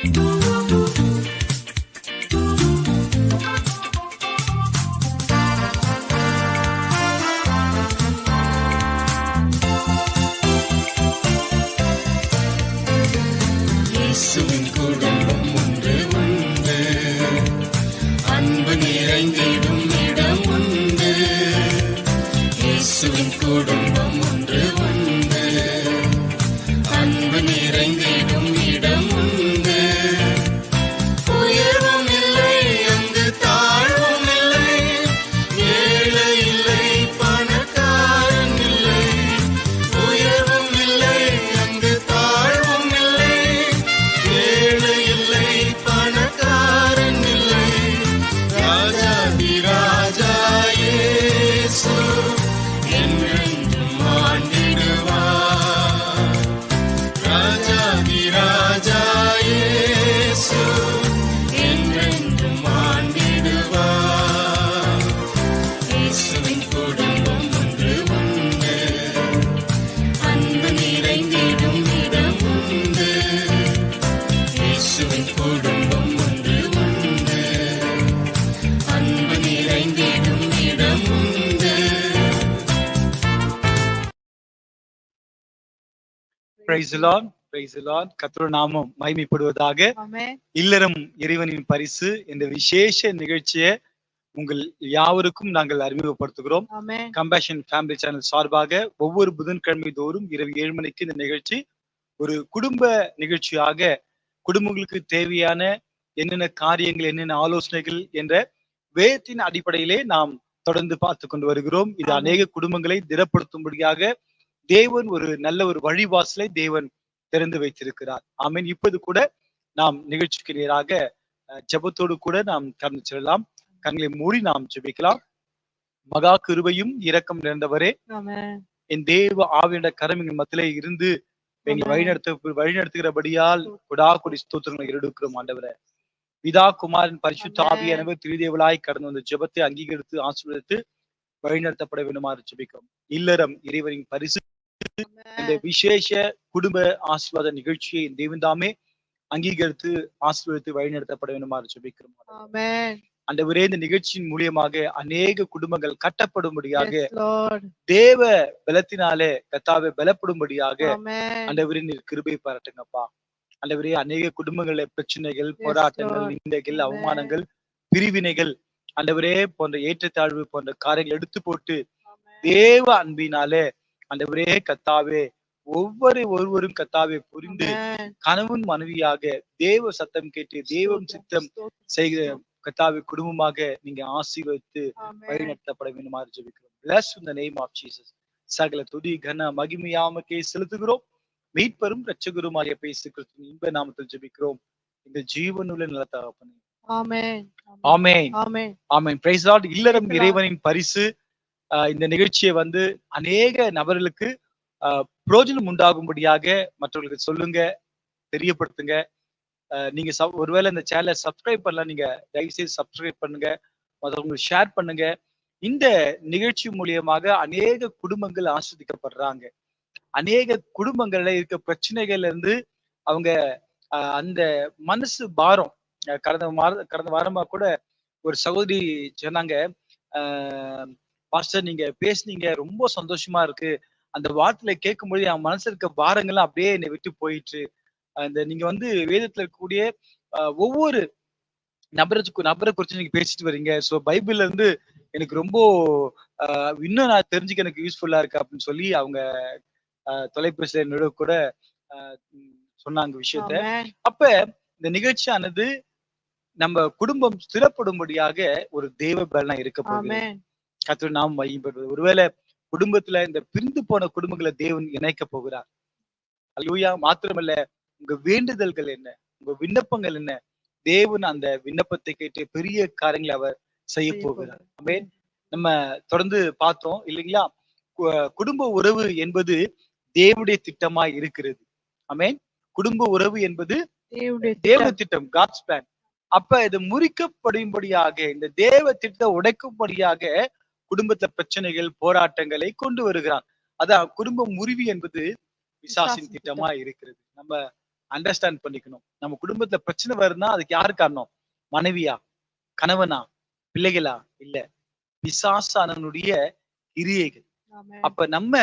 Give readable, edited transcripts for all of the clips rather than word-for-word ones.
இயேசுவின் குடும்பம் ஒன்று உண்டு, அன்பு நிறைந்திடும் இடம் உண்டு. இயேசுவின் குடும்பம் ஒன்று உண்டு, அன்பு நிறைந்திடும் இடம் உண்டு. உயர்வும் இல்லை அங்கு தாழ்வும் இல்லை, ஏழை இல்லை பணக்காரன் இல்லை. உயர்வும் இல்லை அங்கு தாழ்வும் இல்லை, ஏழை இல்லை பணக்காரன் இல்லை. ராஜாதி ராஜா இயேசு என்றென்றும் ஆண்டிடுவார். ராஜாதி ராஜா இயேசு என்றென்றும் ஆண்டிடுவார். இயேசுவின் குடும்பம் ஒன்று உண்டு, அன்பு நிறைந்திடும் இடம் உண்டு. இயேசுவின் குடும்பம் ஒன்று உண்டு, அன்பு நிறைந்திடும் இடம் உண்டு. Praise the Lord, praise the Lord. கர்த்தருடைய நாமம் மகிமைப்படுவதாக. ஆமென். இல்லறம் இறைவனின் பரிசு என்ற விசேஷ நிகழ்ச்சியை உங்கள் யாவருக்கும் நாங்கள் அறிமுகப்படுத்துகிறோம். ஆமென். கம்பேஷன் ஃபேமிலி சேனல் சார்பாக ஒவ்வொரு புதன்கிழமை தோறும் இரவு 7 மணிக்கு இந்த நிகழ்ச்சி ஒரு குடும்ப நிகழ்ச்சியாக குடும்பங்களுக்கு தேவையான என்னென்ன காரியங்கள், என்னென்ன ஆலோசனைகள் என்ற வேதத்தின் அடிப்படையிலே நாம் தொடர்ந்து பார்த்து கொண்டு வருகிறோம். இது ஆமென். அநேக குடும்பங்களை திடப்படுத்தும்படியாக தேவன் ஒரு நல்ல ஒரு வழிவாசலை தேவன் திறந்து வைத்திருக்கிறார். ஆமென். இப்போது கூட நாம் நிகழ்ச்சிக்கு நேராக ஜெபத்தோடு கூட நாம் கடந்து செல்லலாம். கண்களை மூடி நாம் ஜெபிக்கலாம். மகா கிருபையும் இரக்கம் நிறைந்தவரே, ஆமென். என் தேவ ஆவியோட கரம் எங்கள் மத்தியிலே இருந்து எங்களை ஆமென். வழிநடத்துகிறபடியால் கொடா கொடி ஸ்தோத்திரங்களை எடுக்கிறோம் ஆண்டவரே. பிதா குமாரன் பரிசுத்த ஆமென். ஆவியானவர் திரிதேவலாய் கடந்து வந்த ஜெபத்தை அங்கீகரித்து ஆசீர்வதித்து வழிநடத்தப்பட வேண்டுமாறு ஜெபிக்கிறோம். இல்லறம் இறைவனின் பரிசு இந்த விசேஷ குடும்ப ஆசீர்வாத நிகழ்ச்சியை தேவன் தாமே அங்கீகரித்து ஆசீர்வதித்து வழிநடத்தப்பட வேண்டுமாறு ஜெபிக்கிறோம். ஆமென். ஆண்டவரே, இந்த நிகழ்ச்சியின் மூலியமாக அநேக குடும்பங்கள் கட்டப்படும்படியாக, Yes, Lord. தேவ பலத்தினாலே கர்த்தாவே பலப்படும்படியாக ஆமென். ஆண்டவரே நீர் கிருபை பாராட்டுங்கப்பா. ஆண்டவரே, அநேக குடும்பங்கள பிரச்சனைகள், போராட்டங்கள், Lord. நிந்தைகள், Amen. அவமானங்கள், பிரிவினைகள் ஆண்டவரே போன்ற ஏற்றத்தாழ்வு போன்ற காரியங்கள் எடுத்து போட்டு ஆமென். தேவ அன்பினாலே ஆண்டவரே கர்த்தாவே ஒவ்வொருவரும் கர்த்தாவே புரிந்து ஆமென். கணவன் மனைவியாக தேவ சத்தம் கேட்டு தேவம் சித்தம் செய்கிற கர்த்தாவே குடும்பமாக நீங்க ஆசீர்வதித்து ஆமென். வழிநடத்தப்பட வேண்டுமாறு ஜெபிக்கிறோம். Bless in the name of Jesus. சகல துதி கன மகிமையாமக்கே செலுத்துகிறோம். மீட்பரும் இரட்சகருமாகிய இயேசு கிறிஸ்துவின் இன்ப நாமத்தில் ஜெபிக்கிறோம் எங்கள் ஜீவனுள்ள நல்ல தகப்பனே. ஆமென். ஆமென். ஆமென். ஆமென். Praise Lord. இல்லறம் Praise the Lord. இறைவனின் பரிசு. இந்த நிகழ்ச்சியை அநேக நபர்களுக்கு பிரயோஜனம் உண்டாகும்படியாக மற்றவர்களுக்கு சொல்லுங்க, தெரியப்படுத்துங்க. நீங்க ஒருவேளை இந்த சேனலை சப்ஸ்கிரைப் பண்ணலாம், நீங்க தயவுசெய்து சப்ஸ்கிரைப் பண்ணுங்க, மற்றவங்களுக்கு ஷேர் பண்ணுங்க. இந்த நிகழ்ச்சி மூலியமாக அநேக குடும்பங்கள் ஆஸ்வதிக்கப்படுறாங்க. அநேக குடும்பங்கள்ல இருக்க பிரச்சனைகள்ல இருந்து அவங்க அந்த மனசு பாரம். கடந்த வாரமா கூட ஒரு சகோதரி சொன்னாங்க, பாஸ்டர் நீங்க பேசுனீங்க, ரொம்ப சந்தோஷமா இருக்கு. அந்த வார்த்தையில கேட்கும்போது என் மனசுல இருக்க பாரங்கள்லாம் அப்படியே என்னை விட்டு போயிட்டு, அந்த நீங்க வேதத்துல இருக்கக்கூடிய ஒவ்வொரு நபரை குறிச்சு நீங்க பேசிட்டு வர்றீங்க. ஸோ பைபிள்ல இருந்து எனக்கு ரொம்ப இன்னும் நான் தெரிஞ்சுக்க எனக்கு யூஸ்ஃபுல்லா இருக்கு அப்படின்னு சொல்லி அவங்க தொலைபேசியில என்னோட கூட சொன்னாங்க விஷயத்த. ஆமென். அப்ப இந்த நிகழ்ச்சியானது நம்ம குடும்பம் ஸ்திரப்படும்படியாக ஒரு தேவ பலனா இருக்க போகுது. ஆமென். கர்த்தர் நாம் மகிமைப்படுவது. ஒருவேளை குடும்பத்துல இந்த பிரிந்து போன குடும்பங்களை தேவன் இணைக்க போகிறார். அல்லேலூயா. மாத்திரமல்ல, உங்க வேண்டுதல்கள் என்ன, உங்க விண்ணப்பங்கள் என்ன, தேவன் அந்த விண்ணப்பத்தை கேட்டு பெரிய காரியங்களை அவர் செய்ய போகிறார். ஆமென். நம்ம தொடர்ந்து பார்த்தோம் இல்லைங்களா? குடும்ப உறவு என்பது தேவனுடைய திட்டமாய் இருக்கிறது. ஆமென். குடும்ப உறவு என்பது தேவ திட்டம், காட்ஸ் பிளான். அப்ப இது முறிக்கப்படும்படியாக, இந்த தேவ திட்டத்தை உடைக்கும்படியாக குடும்பத்துல பிரச்சனைகள், போராட்டங்களை கொண்டு வருகிறான். அதான் குடும்ப முறிவு என்பது பிசாசின் திட்டமா இருக்கிறது. நம்ம அண்டர்ஸ்டாண்ட் பண்ணிக்கணும். நம்ம குடும்பத்துல பிரச்சனை வருதுன்னா அதுக்கு யாரு காரணம்? மனைவியா, கணவனா, பிள்ளைகளா? இல்ல, பிசாசானவனுடைய கிரியைகள். ஆமென். அப்ப நம்ம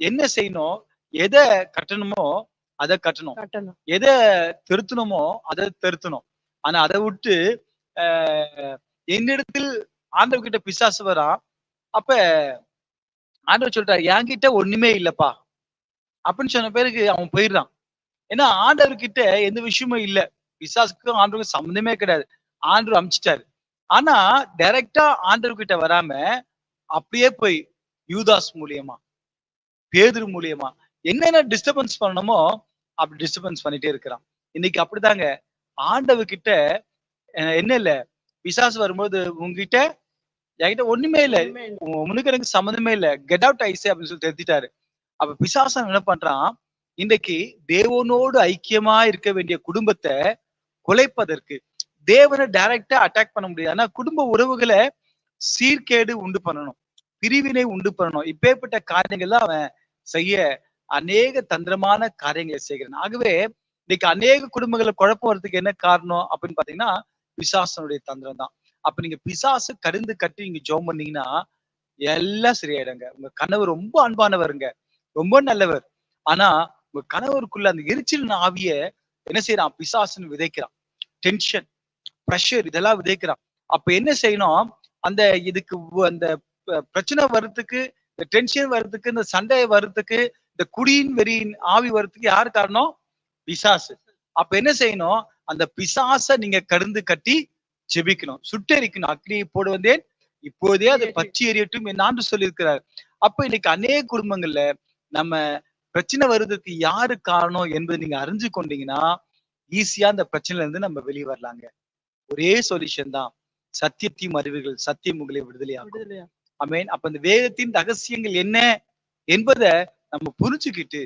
என்ன செய்யணும்? எதை கட்டணுமோ அதை கட்டணும், கட்டணும். எதை திருத்தணுமோ அதை திருத்தணும். ஆனா அதை விட்டு என்னிடத்தில் ஆண்டவர்கிட்ட பிசாசு வரான். அப்ப ஆண்டவர் சொல்றாரு, என்கிட்ட ஒண்ணுமே இல்லப்பா அப்படின்னு சொன்ன பிறகு அவன் போயிடுறான். ஏன்னா ஆண்டவர்கிட்ட எந்த விஷயமும் இல்ல. பிசாசுக்கும் ஆண்டவருக்கும் சம்மந்தமே கிடையாது. ஆண்டவர் அமிச்சிட்டாரு. ஆனா டைரக்டா ஆண்டவர்கிட்ட வராம அப்படியே போய் யூதாஸ் மூலியமா, பேதுரு மூலியமா என்னென்ன டிஸ்டர்பன்ஸ் பண்ணணுமோ அப்படி டிஸ்டர்பன்ஸ் பண்ணிட்டே இருக்கிறான். இன்னைக்கு அப்படிதாங்க. ஆண்டவர்கிட்ட என்ன இல்ல, பிசாசு வரும்போது உங்ககிட்ட என்கிட்ட ஒண்ணுமே இல்ல, ஒண்ணுமே இல்ல. உனக்கு எனக்கு சம்மந்தமே இல்ல, கெட் அவுட் ஐசே அப்படின்னு சொல்லி தெரிஞ்சிட்டாரு. அப்ப பிசாசன் என்ன பண்றான்? இன்றைக்கு தேவனோடு ஐக்கியமா இருக்க வேண்டிய குடும்பத்தை குலைப்பதற்கு தேவனை டைரக்டா அட்டாக் பண்ண முடியாது. ஆனா குடும்ப உறவுகளை சீர்கேடு உண்டு பண்ணணும், பிரிவினை உண்டு பண்ணணும். இப்பேற்பட்ட காரியங்கள்லாம் அவன் செய்ய அநேக தந்திரமான காரியங்களை செய்கிறான். ஆகவே இன்னைக்கு அநேக குடும்பங்களை குழப்பம் வர்றதுக்கு என்ன காரணம் அப்படின்னு பாத்தீங்கன்னா பிசாசனுடைய தந்திரம் தான். அப்ப நீங்க பிசாசு கடிந்து கட்டி நீங்க ஜெபம் பண்ணீங்கன்னா எல்லாம் சரியாயிடுங்க. உங்க கணவர் ரொம்ப அன்பானவருங்க, ரொம்ப நல்லவர். ஆனா உங்க கணவருக்குள்ள அந்த எரிச்சல் ஆவிய என்ன செய்யறான்? பிசாசுன்னு விதைக்கிறான். டென்ஷன், பிரஷர் இதெல்லாம் விதைக்கிறான். அப்ப என்ன செய்யணும்? அந்த இதுக்கு அந்த பிரச்சனை வர்றதுக்கு, இந்த டென்ஷன் வர்றதுக்கு, இந்த சண்டை வர்றதுக்கு, இந்த குடியின் வெறியின் ஆவி வர்றதுக்கு யாரு காரணம்? பிசாசு. அப்ப என்ன செய்யணும்? அந்த பிசாச நீங்க கடிந்து கட்டி ஜெபிக்கணும், சுட்டெரிக்கணும். அக்னியை போடு வந்தேன், இப்போதே அதை பற்றி எறியட்டும் என்று சொல்லியிருக்கிறார். அப்ப இன்னைக்கு அநேக குடும்பங்கள்ல நம்ம பிரச்சனை வருவதற்கு யாரு காரணம் என்பதை நீங்க அறிஞ்சு கொண்டீங்கன்னா ஈஸியா அந்த பிரச்சனையில இருந்து நம்ம வெளியே வரலாங்க. ஒரே சொல்யூஷன் தான், சத்தியத்தையும் அறிவீர்கள், சத்தியம் உங்களை விடுதலையாகும். ஆமென். அப்ப இந்த வேதத்தின் ரகசியங்கள் என்ன என்பதை நம்ம புரிஞ்சுக்கிட்டு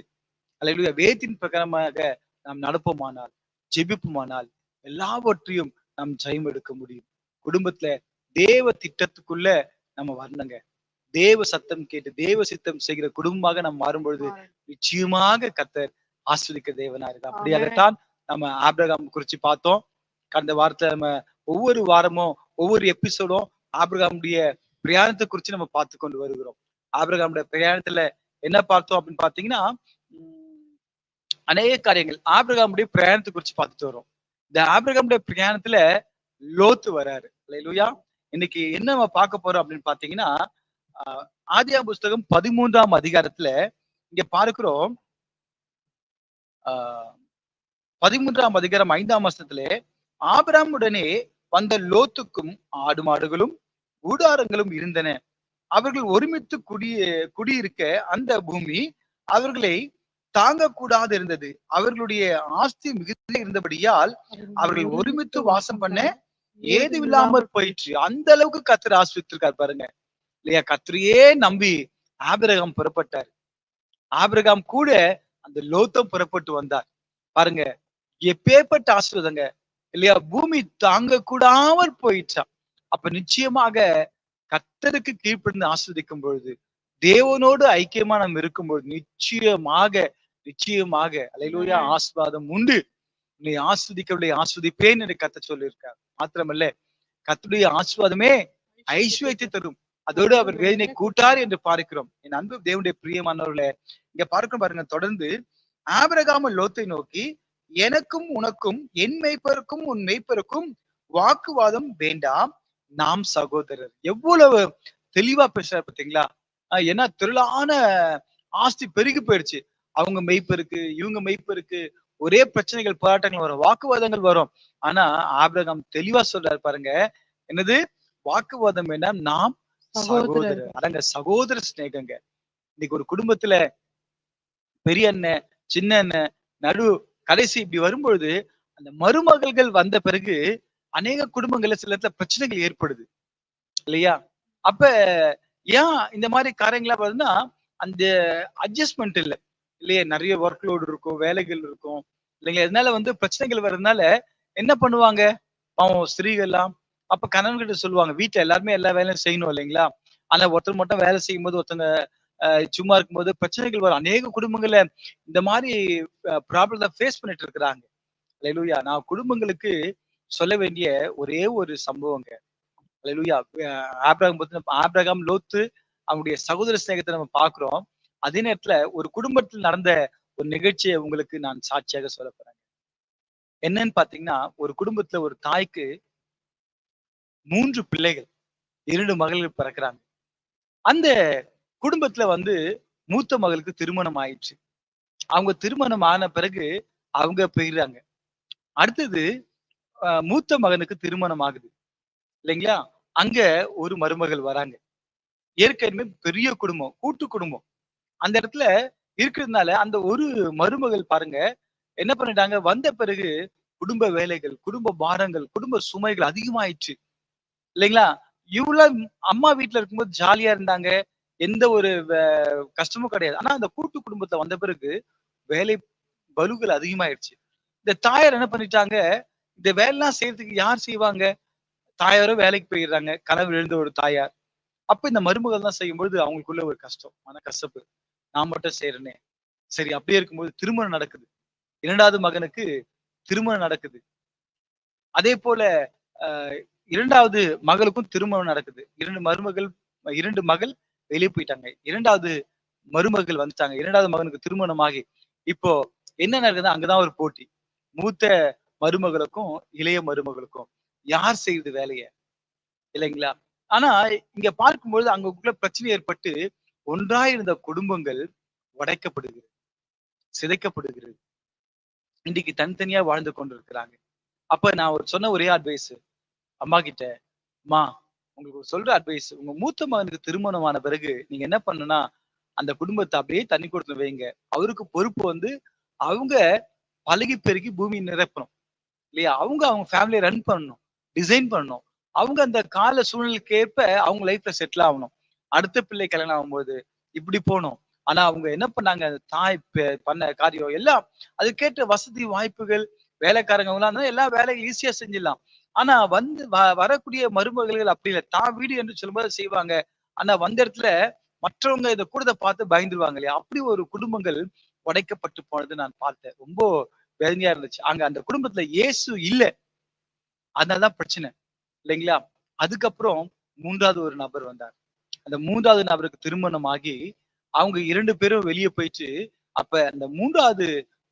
அல்லேலூயா வேதத்தின் பிரகாரமாக நாம் நடப்போமானால், ஜெபிப்போமானால் எல்லாவற்றையும் நாம் ஜெயம் எடுக்க முடியும். குடும்பத்துல தேவ திட்டத்துக்குள்ள நம்ம வரணுங்க. தேவ சத்தம் கேட்டு தேவ சித்தம் செய்கிற குடும்பமாக நம்ம மாறும்பொழுது நிச்சயமாக கர்த்தர் ஆஸ்வதிக்கிற தேவனா இருக்கு. அப்படியாகத்தான் நம்ம ஆபிரகாம் குறிச்சு பார்த்தோம். கடந்த வாரத்துல நம்ம ஒவ்வொரு வாரமும் ஒவ்வொரு எபிசோடும் ஆபிரகாமுடைய பிரயாணத்தை குறிச்சு நம்ம பார்த்து கொண்டு வருகிறோம். ஆபிரகாமுடைய பிரயாணத்துல என்ன பார்த்தோம் அப்படின்னு பாத்தீங்கன்னா அநேக காரியங்கள் ஆபிரகாமுடைய பிரயாணத்தை குறிச்சு பார்த்துட்டு வரோம். இந்த ஆபிரகாமுடைய பிரயாணத்துல லோத்து வராரு. அல்லேலூயா. இன்னைக்கு என்ன நம்ம பார்க்க போறோம் அப்படின்னு பாத்தீங்கன்னா ஆதியாகமம் புஸ்தகம் 13ஆம் அதிகாரத்துல இங்க பார்க்கிறோம். 13ஆம் அதிகாரம் 5ஆம் வசனத்திலே ஆபிரகாமுடனே வந்த லோத்துக்கும் ஆடு மாடுகளும் கூடாரங்களும் இருந்தன. அவர்கள் ஒருமித்து குடியிருக்க அந்த பூமி அவர்களை தாங்கக்கூடாது இருந்தது. அவர்களுடைய ஆஸ்தி மிகுதி இருந்தபடியால் அவர்கள் ஒருமித்து வாசம் பண்ண ஏதுமில்லாமற் போயிற்று. அந்த அளவுக்கு கர்த்தர் ஆசீர்வதித்திருக்கார் பாருங்க இல்லையா. கர்த்தரையே நம்பி ஆபிரகாம் புறப்பட்டார். ஆபிரகாம் கூட அந்த லோத்தும் புறப்பட்டு வந்தார். பாருங்க எப்பேற்பட்ட ஆசீர்வாதங்க இல்லையா. பூமி தாங்க கூடாமல் போயிடுச்சான். அப்ப நிச்சயமாக கர்த்தருக்கு கீழ்ப்படிந்து ஆஸ்வதிக்கும் பொழுது, தேவனோடு ஐக்கியமா நம்ம இருக்கும்பொழுது நிச்சயமாக அல்லேலூயா ஆசீர்வாதம் உண்டு. நீ ஆஸ்வதிக்கவில்லை, ஆஸ்வதிப்பேன் என்று கர்த்தர் சொல்லியிருக்கார். மாத்திரமல்ல கர்த்தருடைய ஆசீர்வாதமே ஐஸ்வர்யத்தை தரும், அதோடு அவர் வேதனை கூட்டார் என்று பார்க்கிறோம். என் அன்பு தேவனுடைய பிரியமானவர்களே, இங்க பார்க்க பாருங்க. தொடர்ந்து ஆபிரகாம் லோத்தை நோக்கி, எனக்கும் உனக்கும் என் மெய்ப்பருக்கும் உன் மெய்ப்பருக்கும் வாக்குவாதம் வேண்டாம், நாம் சகோதரர். எவ்வளவு தெளிவா பேசுறாரு பாத்தீங்களா. ஏன்னா திரளான ஆஸ்தி பெருகி போயிடுச்சு. அவங்க மெய்ப்பருக்கு இவங்க மெய்ப்பருக்கு ஒரே பிரச்சனைகள், போராட்டங்கள் வரும், வாக்குவாதங்கள் வரும். ஆனா ஆபிரகாம் தெளிவா சொல்றாரு பாருங்க, என்னது வாக்குவாதம் வேண்டாம், நாம் சகோதரர். அடங்க சகோதர சிநேகங்க. இன்னைக்கு ஒரு குடும்பத்துல பெரிய அண்ணன், சின்ன அண்ணன், நடு, கடைசி இப்படி வரும்பொழுது அந்த மருமகள்கள் வந்த பிறகு அநேக குடும்பங்கள்ல சில இடத்துல பிரச்சனைகள் ஏற்படுது இல்லையா. அப்ப ஏன் இந்த மாதிரி காரியங்களா வருதுன்னா அந்த அட்ஜஸ்ட்மெண்ட் இல்லை இல்லையா. நிறைய ஒர்க் லோடு இருக்கும், வேலைகள் இருக்கும் இல்லைங்களா. இதனால பிரச்சனைகள் வர்றதுனால என்ன பண்ணுவாங்க பாவம் ஸ்திரீகள்லாம். அப்ப கணவன்கிட்ட சொல்லுவாங்க, வீட்டுல எல்லாருமே எல்லா வேலையும் செய்யணும் இல்லைங்களா. ஆனா ஒருத்தர் மட்டும் வேலை செய்யும் போது ஒருத்தங்க சும்மா இருக்கும்போது பிரச்சனைகள் வரும். அநேக குடும்பங்கள்ல இந்த மாதிரி ப்ராப்ளத்த ஃபேஸ் பண்ணிட்டு இருக்கிறாங்க. அல்லேலூயா. நான் குடும்பங்களுக்கு சொல்ல வேண்டிய ஒரே ஒரு சம்பவங்க. அல்லேலூயா. ஆபிரகாம் பத்தின ஆபிரகாம், லோத்து அவங்களுடைய சகோதர சிநேகத்த நம்ம பார்க்கிறோம். அதே நேரத்துல ஒரு குடும்பத்தில் நடந்த ஒரு நிகழ்ச்சிய உங்களுக்கு நான் சாட்சியாக சொல்லப் போறேன். என்னன்னு பார்த்தீங்கன்னா, ஒரு குடும்பத்துல ஒரு தாய்க்கு 3 பிள்ளைகள், 2 மகள்கள் பிறக்குறாங்க. அந்த குடும்பத்துல வந்து மூத்த மகளுக்கு திருமணம் ஆயிடுச்சு. அவங்க திருமணம் ஆன பிறகு அவங்க போயிர்றாங்க. அடுத்தது மூத்த மகனுக்கு திருமணம் ஆகுது. இல்லைங்களா? அங்க ஒரு மருமகள் வராங்க. ஏற்கனவே பெரிய குடும்பம், கூட்டு குடும்பம். அந்த இடத்துல இருக்கிறதுனால அந்த ஒரு மருமகள் பாருங்க, என்ன பண்ணிட்டாங்க, வந்த பிறகு குடும்ப வேலைகள், குடும்ப பாரங்கள், குடும்ப சுமைகள் அதிகமாயிடுச்சு. இல்லைங்களா? இவள அம்மா வீட்ல இருக்கும்போது ஜாலியா இருந்தாங்க. எந்த ஒரு கஷ்டமும் கிடையாது. ஆனா அந்த கூட்டு குடும்பத்துல வந்த பிறகு வேலை பளுக்கள் அதிகமாயிருச்சு. இந்த தாயார் என்ன பண்ணிட்டாங்க, இந்த வேலைலாம் செய்யறதுக்கு யார் செய்வாங்க? தாயாரும் வேலைக்கு போயிடுறாங்க. கனவு எழுந்த ஒரு தாயார். அப்ப இந்த மருமகள் தான் செய்யும்பொழுது அவங்களுக்குள்ள ஒரு கஷ்டம், மனக்கசப்பு. நான் மட்டும் செய்றேனே. சரி அப்படியே இருக்கும்போது திருமணம் நடக்குது. 2வது மகனுக்கு திருமணம் நடக்குது. அதேபோல அ 2வது மகளுக்கும் திருமணம் நடக்குது. 2 மகள் வெளிய போயிட்டாங்க. 2வது மருமகள் வந்துட்டாங்க. 2வது மகனுக்கு திருமணமாகி, இப்போ என்ன நடக்குதுன்னா, அங்க தான் ஒரு போட்டி. மூத்த மருமகளுக்கும், இளைய மருமகளுக்கும். யார் செய்யுது வேலைய? இல்லைங்களா? ஆனா, இங்க பார்க்கும்பொழுது அங்கக்குள்ள பிரச்சனை ஏற்பட்டு, ஒன்றாய் இருந்த குடும்பங்கள் உடைக்கப்படுகிறது, சிதைக்கப்படுகிறது. இன்னைக்கு தனித்தனியா வாழ்ந்து கொண்டிருக்கிறாங்க. அப்ப நான் சொன்ன ஒரே அட்வைஸ் அம்மாகிட்ட, "அம்மா, உங்களுக்கு சொல்ற அட்வைஸ், உங்க மூத்த மகனுக்கு திருமணம் ஆன பிறகு, நீங்க என்ன பண்ணணும்னா, அந்த குடும்பத்த அப்படியே தண்ணி குடத்துல வைங்க. அவருக்கு பொறுப்பு வந்து, அவங்க பழகி பெருகி பூமிய நிரப்பணும். இல்லையா? அவங்க ஃபேமிலிய ரன் பண்ணணும். டிசைன் பண்ணணும். அவங்க அந்த கால சூழ்நிலைக்கு ஏற்ப அவங்க லைஃப்ல செட்டில் ஆவணும். அடுத்த பிள்ளை கல்யாணம் ஆகும்போது இப்படி போணும். ஆனா அவங்க என்ன பண்ணாங்க, அந்த தாய் பண்ண காரியம் எல்லாம் அதுக்கேற்ற வசதி வாய்ப்புகள், வேலைக்காரங்கலாம் இருந்தா எல்லா வேலையும் ஈஸியா செஞ்சிடலாம். ஆனா வந்து வரக்கூடிய மருமகள்கள் அப்படி இல்ல. தான் வீடு என்று சொல்லும்போது செய்வாங்க. ஆனா வந்த இடத்துல மற்றவங்க இத கூடத பார்த்து பயந்துருவாங்க இல்லையா? அப்படி ஒரு குடும்பங்கள் உடைக்கப்பட்டு போனது நான் பார்த்தேன். ரொம்ப வேதனையா இருந்துச்சு. அங்க அந்த குடும்பத்துல இயேசு இல்ல. அதனால தான் பிரச்சனை. இல்லைங்களா? அதுக்கப்புறம் 3வது ஒரு நபர் வந்தார். அந்த 3வது நபருக்கு திருமணம் ஆகி, அவங்க 2 பேரும் வெளிய போயிட்டு, அப்ப அந்த 3வது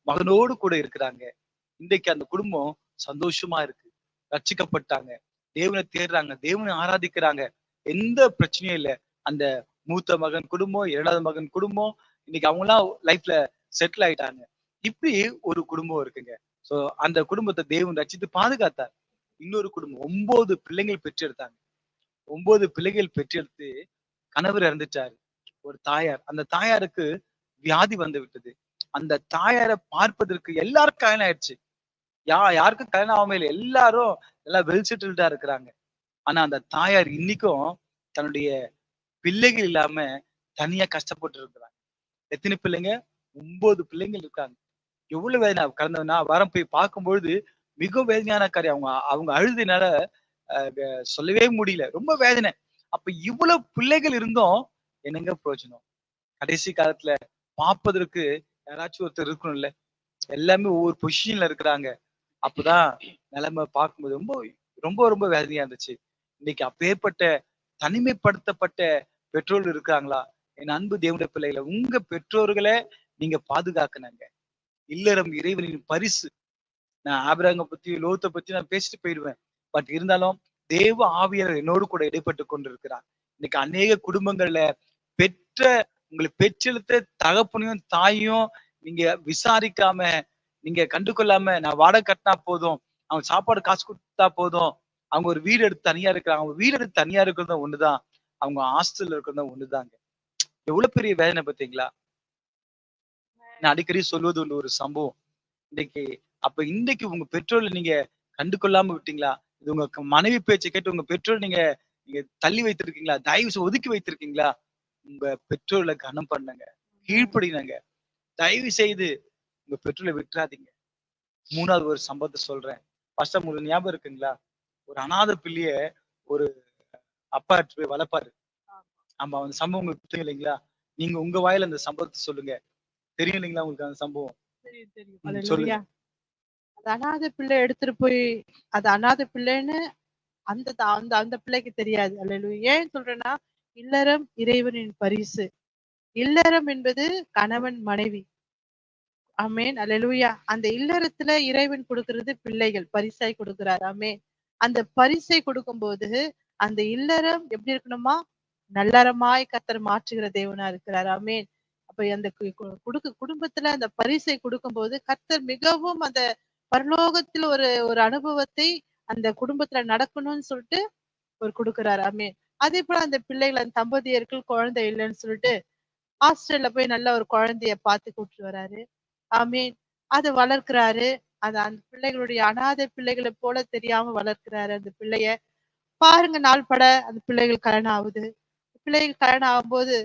மகனோடு கூட இருக்கிறாங்க. இன்றைக்கு அந்த குடும்பம் சந்தோஷமா இருக்கு. ரட்சிக்கப்பட்டாங்க. தேவன தேடுறாங்க. தேவனை ஆராதிக்கிறாங்க. எந்த பிரச்சனையும் இல்ல. அந்த மூத்த மகன் குடும்பம், 2வது மகன் குடும்பம், இன்னைக்கு அவங்கலாம் லைஃப்ல செட்டில் ஆயிட்டாங்க. இப்படி ஒரு குடும்பம் இருக்குங்க. சோ அந்த குடும்பத்த தேவன் ரட்சித்து பாதுகாத்தார். இன்னொரு குடும்பம் 9 பிள்ளைகள் பெற்றெடுத்தாங்க. 9 பிள்ளைகள் பெற்றெடுத்து கணவர் இறந்துட்டாரு. ஒரு தாயார். அந்த தாயாருக்கு வியாதி வந்து விட்டது. அந்த தாயார பார்ப்பதற்கு எல்லாருக்கும் கல்யாணம் ஆயிடுச்சு. யாருக்கும் கல்யாணம் ஆகாம இல்ல. எல்லாரும் எல்லாம் வெல் செட்டில்டா இருக்கிறாங்க. ஆனா அந்த தாயார் இன்னிக்கும் தன்னுடைய பிள்ளைகள் இல்லாம தனியா கஷ்டப்பட்டு இருக்கிறாங்க. எத்தனை பிள்ளைங்க? 9 பிள்ளைங்கள் இருக்காங்க. எவ்வளவு வேதனை. கடந்த நான் வாரம் போய் பார்க்கும்பொழுது மிக வேதனையான காரியம். அவங்க அவங்க அழுது சொல்லவே முடியல. ரொம்ப வேதனை. அப்ப இவ்வளவு பிள்ளைகள் இருந்தும் என்னங்க பிரயோஜனம்? கடைசி காலத்துல பார்ப்பதற்கு யாராச்சும் ஒருத்தர் இருக்கணும்ல. எல்லாமே ஒவ்வொரு பொசிஷன்ல இருக்கிறாங்க. அப்பதான் நிலைமை பார்க்கும்போது ரொம்ப ரொம்ப ரொம்ப வேதனையா இருந்துச்சு. இன்னைக்கு அப்பேற்பட்ட தனிமைப்படுத்தப்பட்ட பெற்றோர்கள் இருக்காங்களா? என் அன்பு தேவனுடைய பிள்ளைகள, உங்க பெற்றோர்கள நீங்க பாதுகாக்கணுங்க. இல்லறம் இறைவனின் பரிசு. நான் ஆபிரகாம பத்தி, லோத்த பத்தி நான் பேசிட்டு போயிடுவேன். பட் இருந்தாலும் தேவ ஆவியானவர் என்னோடு கூட இடைப்பட்டுக் கொண்டிருக்கிறார். இன்னைக்கு அநேக குடும்பங்கள்ல பெற்ற உங்களை பெற்றெடுத்த தகப்பனையும், தாயையும் நீங்க விசாரிக்காம, நீங்க கண்டுகொள்ளாம, நான் வாடகை கட்டினா போதும், அவங்க சாப்பாடு காசு குடுத்தா போதும், அவங்க ஒரு வீடு எடுத்து தனியா இருக்கிறாங்க. அவங்க வீடு எடுத்து தனியா இருக்கிறதும் ஒண்ணுதான். அவங்க ஹாஸ்டல்ல இருக்கிறதும் ஒண்ணுதாங்க. எவ்வளவு பெரிய வேதனை பார்த்தீங்களா? நான் அடிக்கடி சொல்வது உண்டு ஒரு சம்பவம். இன்னைக்கு இன்னைக்கு உங்க பெற்றோர்கள நீங்க கண்டுகொள்ளாம விட்டீங்களா? இது உங்க மனைவி பேச்ச கேட்டு உங்க பெற்றோர் நீங்க நீங்க தள்ளி வைத்திருக்கீங்களா? தயவு செய்து ஒதுக்கி வைத்திருக்கீங்களா? உங்க பெற்றோர்கள கனம் பண்ணுங்க. கீழ்ப்படிங்க. தயவு செய்து உங்க பெற்றோரை விட்டுறாதீங்க. 3வது ஒரு சம்பவத்த சொல்றேன். பாஸ்டர் உங்களுக்கு ஞாபகம் இருக்குங்களா? ஒரு அநாத பிள்ளைய ஒரு அப்பா எடுத்துட்டு போய் வளர்ப்பாரு. ஆமா, அந்த சம்பவம் உங்களுக்கு தெரியும் இல்லைங்களா? நீங்க உங்க வாயில அந்த சம்பவத்தை சொல்லுங்க. தெரியும் இல்லைங்களா உங்களுக்கு அந்த சம்பவம்? தெரியும் தெரியும். சொல்லுங்க. அல்லேலூயா. அது அனாதை பிள்ளை எடுத்துட்டு போய் அது அனாதை பிள்ளைன்னு அந்த அந்த அந்த பிள்ளைக்கு தெரியாது. அல்லேலூயா. ஏன் சொல்றேன்னா, இல்லறம் இறைவனின் பரிசு. இல்லறம் என்பது கணவன் மனைவி. ஆமென். அல்லேலூயா. அந்த இல்லறத்துல இறைவன் கொடுக்கிறது பிள்ளைகள் பரிசாய் கொடுக்கிறார். ஆமென். அந்த பரிசை கொடுக்கும்போது அந்த இல்லறம் எப்படி இருக்கணுமா? நல்லறமாய் கர்த்தர் மாற்றுகிற தேவனா இருக்கிறார். ஆமென். அப்ப அந்த குடும்பத்துல அந்த பரிசை கொடுக்கும்போது கர்த்தர் மிகவும் அந்த பரலோகத்துல ஒரு ஒரு அனுபவத்தை அந்த குடும்பத்துல நடக்கணும்னு சொல்லிட்டு ஒரு கொடுக்கிறார். ஆமென். அதே போல அந்த பிள்ளைகள் அந்த தம்பதியர்கள் குழந்தை இல்லைன்னு சொல்லிட்டு ஹாஸ்டல்ல போய் நல்ல ஒரு குழந்தைய பார்த்து கூட்டிட்டு வராரு. ஆமீன். அத வளர்க்கிறாரு. அந்த பிள்ளைகளுடைய அனாதை பிள்ளைகளை போல தெரியாம வளர்க்கிறாரு அந்த பிள்ளைய. பாருங்க நாள் பட அந்த பிள்ளைகள் கல்யாணம் ஆகுது. பிள்ளைகள் கல்யாணம் ஆகும்போது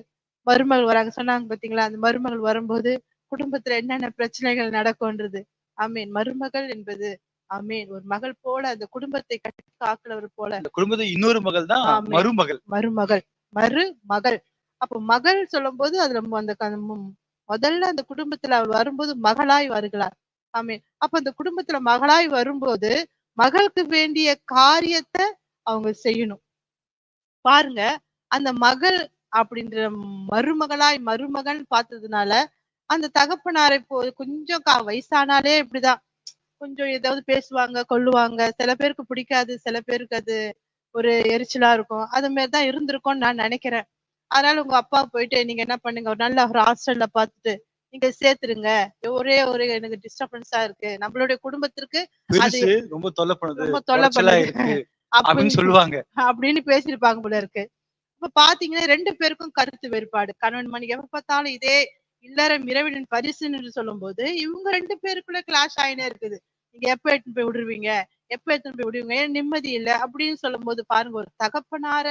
மருமகள் வராங்க சொன்னாங்க பாத்தீங்களா? அந்த மருமகள் வரும்போது குடும்பத்துல என்னென்ன பிரச்சனைகள் நடக்கும்ன்றது. ஆமீன். மருமகள் என்பது ஆமீன் ஒரு மகள் போல அந்த குடும்பத்தை கட்டி காக்கிறவர் போல. அந்த குடும்பத்தை இன்னொரு மகள் தான் ஆமென். மருமகள். மருமகள். மருமகள். அப்ப மகள் சொல்லும்போது அதுல முதல்ல அந்த குடும்பத்துல அவள் வரும்போது மகளாய் வருகிறார். ஆமென். அப்ப அந்த குடும்பத்துல மகளாய் வரும்போது மகளுக்கு வேண்டிய காரியத்தை அவங்க செய்யணும். பாருங்க அந்த மகள் அப்படின்ற மருமகன் பார்த்ததுனால அந்த தகப்பனாரை கொஞ்சம் வயசானாலே இப்படிதான் கொஞ்சம் ஏதாவது பேசுவாங்க கொல்லுவாங்க. சில பேருக்கு பிடிக்காது, சில பேருக்கு அது ஒரு எரிச்சலா இருக்கும். அது மாதிரிதான் இருந்திருக்கும்னு நான் நினைக்கிறேன். அதனால உங்க அப்பா போயிட்டு நீங்க என்ன பண்ணுங்க, ஒரு நல்ல ஒரு ஹாஸ்டல்ல பார்த்துட்டு நீங்க சேர்த்துருங்க. ஒரே ஒரு எனக்கு டிஸ்டர்பன்ஸா இருக்கு, நம்மளுடைய குடும்பத்திற்கு அது பெருசு ரொம்ப தொல்லை பண்ணுது, ரொம்ப தொல்லை குறைச்சலா பண்ணுது இருக்கு அப்படின்னு அப்படின்னு சொல்லுவாங்க. அப்படின்னு பேசியிருப்பாங்க போல இருக்கு. இப்ப பாத்தீங்கன்னா 2 பேருக்கும் கருத்து வேறுபாடு. கணவன் மனைவி எப்ப பார்த்தாலும் இதே இல்லறம் இறைவனின் பரிசுன்னு சொல்லும்போது இவங்க 2 பேருக்குள்ள கிளாஷ் ஆயினே இருக்குது. நீங்க எப்ப எடுத்துன்னு போய் விடுவீங்க, எப்ப எடுத்துன்னு போய் விடுவீங்க, ஏன் நிம்மதி இல்ல அப்படின்னு சொல்லும்போது பாருங்க ஒரு தகப்பனார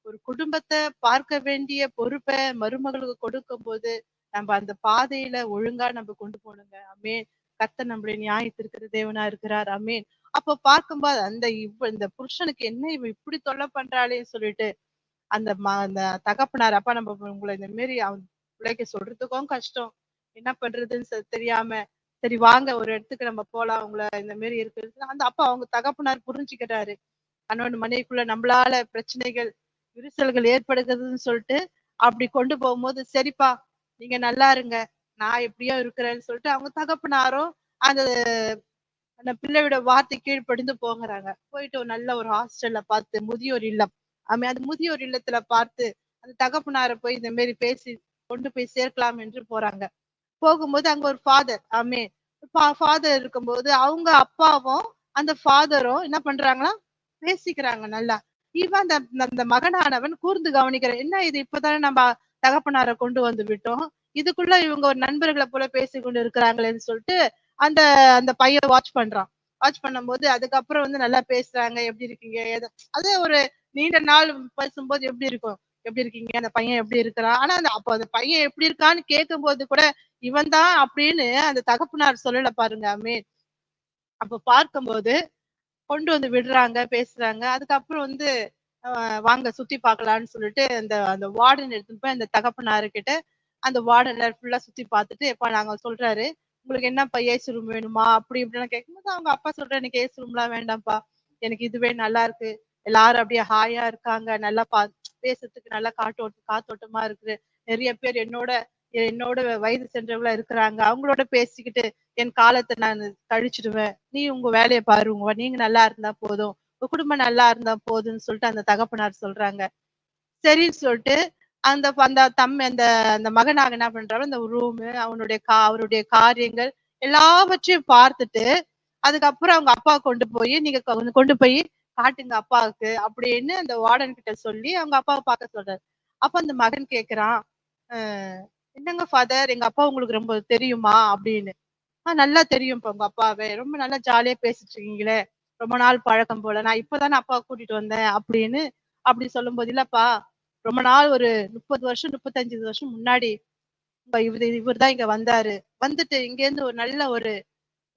ஒரு குடும்பத்தை பார்க்க வேண்டிய பொறுப்பை மருமகளுக்கு கொடுக்கும் போது நம்ம அந்த பாதையில ஒழுங்கா நம்ம கொண்டு போகணுங்க. ஆமென். கர்த்தர் நம்முடைய நியாயத்திற்கிற தேவனா இருக்கிறார். ஆமென். அப்ப பார்க்கும்போது அந்த இந்த புருஷனுக்கு என்ன இவ இப்படி தொல்லை பண்றாளேன்னு சொல்லிட்டு அந்த தகப்பனார் அப்பா நம்ம உங்களை இந்த மாரி அவன் பிள்ளைக்கு சொல்றதுக்கும் கஷ்டம், என்ன பண்றதுன்னு தெரியாம சரி வாங்க ஒரு இடத்துக்கு நம்ம போலாம், உங்களை இந்த மாரி இருக்கு அந்த அப்பா அவங்க தகப்பனார் புரிஞ்சுக்கிறாரு. கணவன் மனைவிக்குள்ள நம்மளால பிரச்சனைகள் விரிசல்கள் ஏற்படுகிறதுன்னு சொல்லிட்டு அப்படி கொண்டு போகும்போது சரிப்பா நீங்க நல்லா இருங்க, நான் எப்படியோ இருக்கிறேன்னு சொல்லிட்டு அவங்க தகப்பனாரும் அந்த அந்த பிள்ளையோட வார்த்தை கீழ்ப்படிந்து போகிறாங்க. போயிட்டு ஒரு நல்ல ஒரு ஹாஸ்டல்ல பார்த்து முதியோர் இல்லம் அந்த முதியோர் இல்லத்துல பார்த்து அந்த தகப்பனார போய் இந்த மாரி பேசி கொண்டு போய் சேர்க்கலாம் என்று போறாங்க. போகும்போது அங்க ஒரு ஃபாதர் ஃபாதர் இருக்கும்போது அவங்க அப்பாவும் அந்த ஃபாதரும் என்ன பண்றாங்கன்னா பேசிக்கிறாங்க நல்லா. இவன் அந்த அந்த மகனானவன் கூர்ந்து கவனிக்கிறான். என்ன இது இப்பதானே நம்ம தகப்பனாரை கொண்டு வந்து விட்டோம், இதுக்குள்ள இவங்க ஒரு நண்பர்களை போல பேசி கொண்டு இருக்கிறாங்களேன்னு சொல்லிட்டு அந்த அந்த பையன் வாட்ச் பண்றான். வாட்ச் பண்ணும்போது அதுக்கப்புறம் வந்து நல்லா பேசுறாங்க, எப்படி இருக்கீங்க அதே ஒரு நீண்ட நாள் பேசும்போது எப்படி இருக்கும், எப்படி இருக்கீங்க, அந்த பையன் எப்படி இருக்கிறான். ஆனா அப்ப அந்த பையன் எப்படி இருக்கான்னு கேட்கும் போது கூட இவன் தான் அப்படின்னு அந்த தகப்பனார் சொல்லல பாருங்க. அப்ப பார்க்கும்போது கொண்டு வந்து விடுறாங்க, பேசுறாங்க. அதுக்கப்புறம் வந்து வாங்க சுத்தி பார்க்கலாம்னு சொல்லிட்டு அந்த அந்த வார்டன் எடுத்துட்டு போய் அந்த தகப்பனாருக்கிட்ட அந்த வார்டன் ஃபுல்லா சுத்தி பார்த்துட்டு எப்பா நாங்க சொல்றாரு உங்களுக்கு என்னப்பா ஏசி ரூம் வேணுமா அப்படி இப்படின்னு கேட்கும்போது அவங்க அப்பா சொல்றாரு எனக்கு ஏசி ரூம்லாம் வேண்டாம்ப்பா, எனக்கு இதுவே நல்லா இருக்கு, எல்லாரும் அப்படியே ஹாயா இருக்காங்க, நல்லா பேசுறதுக்கு நல்லா காத்தோட்டமா இருக்கு, நிறைய பேர் என்னோட என்னோட வயது சென்றவங்களா இருக்கிறாங்க, அவங்களோட பேசிக்கிட்டு என் காலத்தை நான் கழிச்சிடுவேன், நீ உங்க வேலையை பாரு, நீங்க நல்லா இருந்தா போதும், உங்க குடும்பம் நல்லா இருந்தா போதும்னு சொல்லிட்டு அந்த தகப்பனார் சொல்றாங்க. சரின்னு சொல்லிட்டு அந்த அந்த அந்த அந்த மகனாக என்ன பண்றாரு, அந்த ரூமு அவருடைய காரியங்கள் எல்லாவற்றையும் பார்த்துட்டு அதுக்கப்புறம் அவங்க அப்பா கொண்டு போய் நீங்க கொண்டு போய் காட்டுங்க அப்பாவுக்கு அப்படின்னு அந்த வார்டன் கிட்ட சொல்லி அவங்க அப்பாவை பார்க்க சொல்றாரு. அப்ப அந்த மகன் கேக்குறான், என்னங்க ஃபாதர் எங்க அப்பா உங்களுக்கு ரொம்ப தெரியுமா அப்படின்னு. நல்லா தெரியும் உங்க அப்பாவை, ரொம்ப நல்லா ஜாலியா பேசிட்டு இருக்கீங்களே, ரொம்ப நாள் பழக்கம் போல, நான் இப்பதானே அப்பாவை கூட்டிட்டு வந்தேன் அப்படின்னு அப்படி சொல்லும் போது இல்லப்பா ரொம்ப நாள் ஒரு 30 வருஷம் 35 வருஷம் முன்னாடி இவர் தான் இங்க வந்தாரு, வந்துட்டு இங்க இருந்து ஒரு நல்ல ஒரு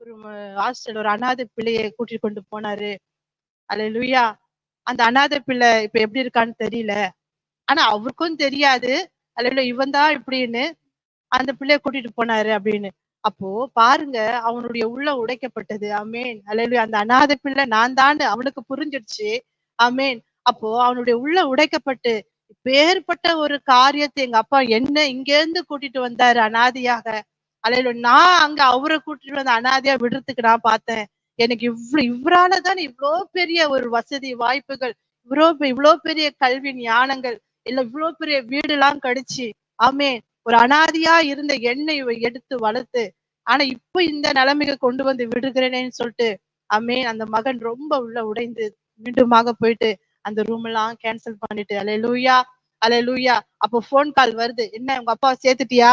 ஒரு ஹாஸ்டல் ஒரு அனாதை பிள்ளையை கூட்டிட்டு கொண்டு போனாரு. அல்லேலூயா. அந்த அனாதை பிள்ளை இப்ப எப்படி இருக்கான்னு தெரியல, ஆனா அவருக்கும் தெரியாது அல்ல இவன் தான் இப்படின்னு அந்த பிள்ளைய கூட்டிட்டு போனாரு அப்படின்னு. அப்போ பாருங்க, அவனுடைய உள்ளம் உடைக்கப்பட்டது. ஆமென். அல்லேலூயா. அந்த அநாதை பிள்ளை நான் தான்னு அவனுக்கு புரிஞ்சிடுச்சு. ஆமென். அப்போ அவனுடைய உள்ளம் உடைக்கப்பட்டு, இப்பேற்பட்ட ஒரு காரியத்தை எங்க அப்பா என்ன இங்க இருந்து கூட்டிட்டு வந்தாரு அனாதையாக. அல்லேலூயா. நான் அங்க அவரை கூட்டிட்டு வந்து அனாதையா விடுறதுக்கு நான் பார்த்தேன். எனக்கு இவரால தானே இவ்ளோ பெரிய ஒரு வசதி வாய்ப்புகள், இவ்ளோ பெரிய கல்வி ஞானங்கள், இல்ல இவ்ளோ பெரிய வீடுலாம் கிடைச்சு. ஆமென். ஒரு அனாதையா இருந்த என்னை எடுத்து வளர்த்து, ஆனா இப்ப இந்த நிலைமைக்கு கொண்டு வந்து விடுகிறேனேன்னு சொல்லிட்டு, ஆமென். அந்த மகன் ரொம்ப உள்ள உடைந்து மீண்டுமாக போயிட்டு அந்த ரூம் எல்லாம் கேன்சல் பண்ணிட்டு, அல்லேலூயா, அல்லேலூயா. அப்போ போன் கால் வருது, என்ன உங்க அப்பாவை சேர்த்துட்டியா,